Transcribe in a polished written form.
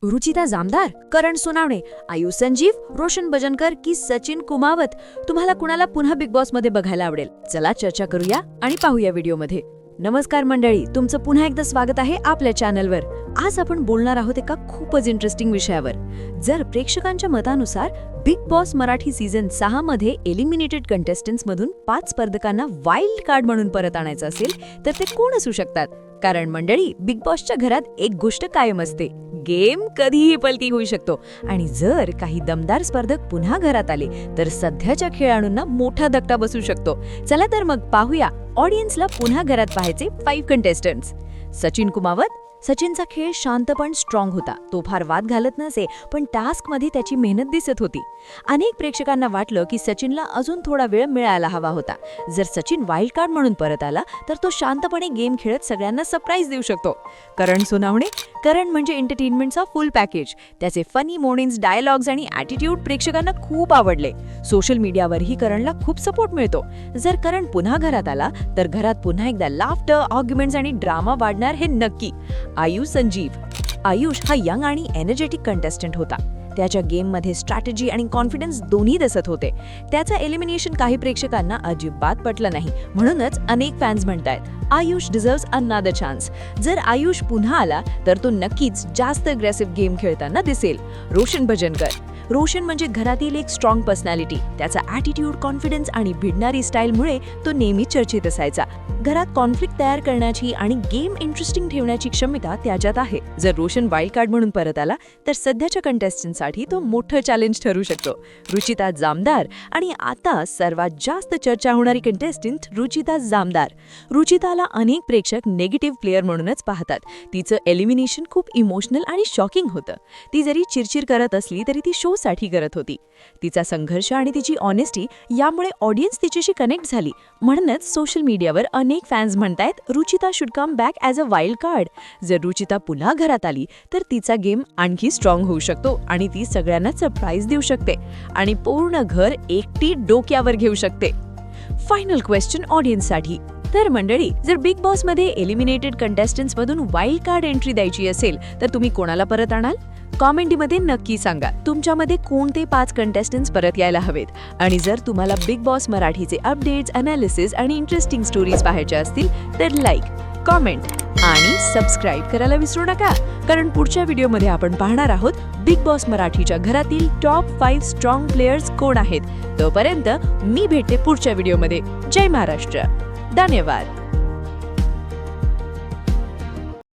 रुचिता जामदार, करण सोनावणे, आयुष संजीव, रोशन भजनकर की सचिन कुमावत, तुम्हाला कुणाला पुन्हा बिग बॉस मध्ये बघायला आवडेल? चला चर्चा करूया आणि पाहूया व्हिडिओमध्ये. नमस्कार मंडळी, तुमचं पुन्हा एकदा स्वागत आहे आपल्या चॅनलवर. आज आपण बोलणार आहोत एका खूपच इंटरेस्टिंग विषयावर. जर प्रेक्षकांच्या मतानुसार बिग बॉस मराठी सीझन 6 मध्ये एलिमिनेटेड कंटेस्टंट्स मधून 5 स्पर्धकांना वाईल्ड कार्ड म्हणून परत आणायचं असेल तर ते कोण असू शकतात? कारण मंडळी, बिग बॉसच्या घरात एक गोष्ट कायम असते, गेम कधीही पलटी होऊ शकतो. आणि जर काही दमदार स्पर्धक पुन्हा घरात आले तर सध्याच्या खेळाडूंना मोठा धक्का बसू शकतो. चला तर मग पाहूया ऑडियन्सला पुन्हा घरात पाहायचे 5 कंटेस्टंट्स. सचिन कुमावत. सचिनचा खेळ शांत पण स्ट्रॉंग होता. तो फार वाद घालत नसे, पण टास्कमध्ये त्याची मेहनत दिसत होती. अनेक प्रेक्षकांना वाटलं की सचिनला अजून थोडा वेळ मिळायला हवा होता. जर सचिन वाईल्ड कार्ड म्हणून परत आला तर तो शांतपणे गेम खेळत सगळ्यांना सरप्राईज देऊ शकतो. करण सोनावणे. करण म्हणजे एंटरटेनमेंटचा फुल पॅकेज. त्याचे फनी मोमेंट्स, डायलॉग्स आणि ॲटिट्यूड प्रेक्षकांना खूप आवडले. सोशल मीडियावरही करणला खूप सपोर्ट मिळतो. जर करण पुन्हा घरात आला तर घरात पुन्हा एकदा लाफ्टर, आर्ग्युमेंट्स आणि ड्रामा वाढणार हे नक्की. आयुष संजीव. आयुष हा यंग आणि एनर्जेटिक कंटेस्टंट होता. त्याच्या गेममध्ये स्ट्रॅटेजी आणि कॉन्फिडन्स दोन्ही दिसत होते. त्याचा एलिमिनेशन काही प्रेक्षकांना अजिबात पटलं नाही, म्हणूनच अनेक फॅन्स म्हणतायत आयुष डिझर्व्स अनदर चान्स. जर आयुष पुन्हा आला तर तो नक्कीच जास्त अग्रेसिव्ह गेम खेळताना दिसेल. रोशन भजनकर. रोशन म्हणजे घरातील एक स्ट्रॉंग पर्सनॅलिटी. त्याचा ॲटिट्यूड, कॉन्फिडन्स आणि भिडणारी स्टाईलमुळे तो नेहमी चर्चेत असायचा. घरात कॉन्फ्लिक्ट तयार करण्याची आणि गेम इंटरेस्टिंग ठेवण्याची क्षमता त्याच्यात आहे. जर रोशन वाईल्ड कार्ड म्हणून परत आला तर सध्याच्या कंटेस्टंटसाठी तो मोठं चॅलेंज ठरू शकतो. रुचिता जामदार. आणि आता सर्वात जास्त चर्चा होणारी कंटेस्टंट रुचिता जामदार. रुचिताला अनेक प्रेक्षक नेगेटिव्ह प्लेअर म्हणूनच पाहतात. तिचं एलिमिनेशन खूप इमोशनल आणि शॉकिंग होतं. ती जरी चिरचिर करत असली तरी ती शो साठी करत होती. तिचा संघर्ष आणि तिची ऑनेस्टी यामुळे ऑडियन्स तिच्याशी कनेक्ट झाली. म्हणूनच सोशल मीडियावर अनेक फॅन्स म्हणतायत Ruchita should come back as a wild card. जर रुचिता पुन्हा घरात आली तर तिचा गेम आणखी स्ट्रॉंग होऊ शकतो आणि ती सगळ्यांना सरप्राईज देऊ शकते आणि पूर्ण घर एकटी डोक्यावर घेऊ शकते. फायनल क्वेश्चन ऑडियन्ससाठी. तर मंडळी, जर बिग बॉस मध्ये एलिमिनेटेड कंटेस्टंट्स मधून वाईल्ड कार्ड एंट्री द्यायची असेल तर तुम्ही कोणाला परत आणाल? कॉमेंटमध्ये नक्की सांगा तुमच्यामध्ये कोणते 5 कंटेस्टंट्स परत यायला हवेत. आणि जर तुम्हाला बिग बॉस मराठीचे अपडेट्स, अनालिसिस आणि इंटरेस्टिंग स्टोरीज पाहायच्या असतील तर लाईक, कॉमेंट आणि सबस्क्राईब करायला विसरू नका. कारण पुढच्या व्हिडिओमध्ये आपण पाहणार आहोत बिग बॉस मराठीच्या घरातील टॉप 5 स्ट्रॉंग प्लेयर्स कोण आहेत. तोपर्यंत मी भेटते पुढच्या व्हिडिओमध्ये. जय महाराष्ट्र. धन्यवाद.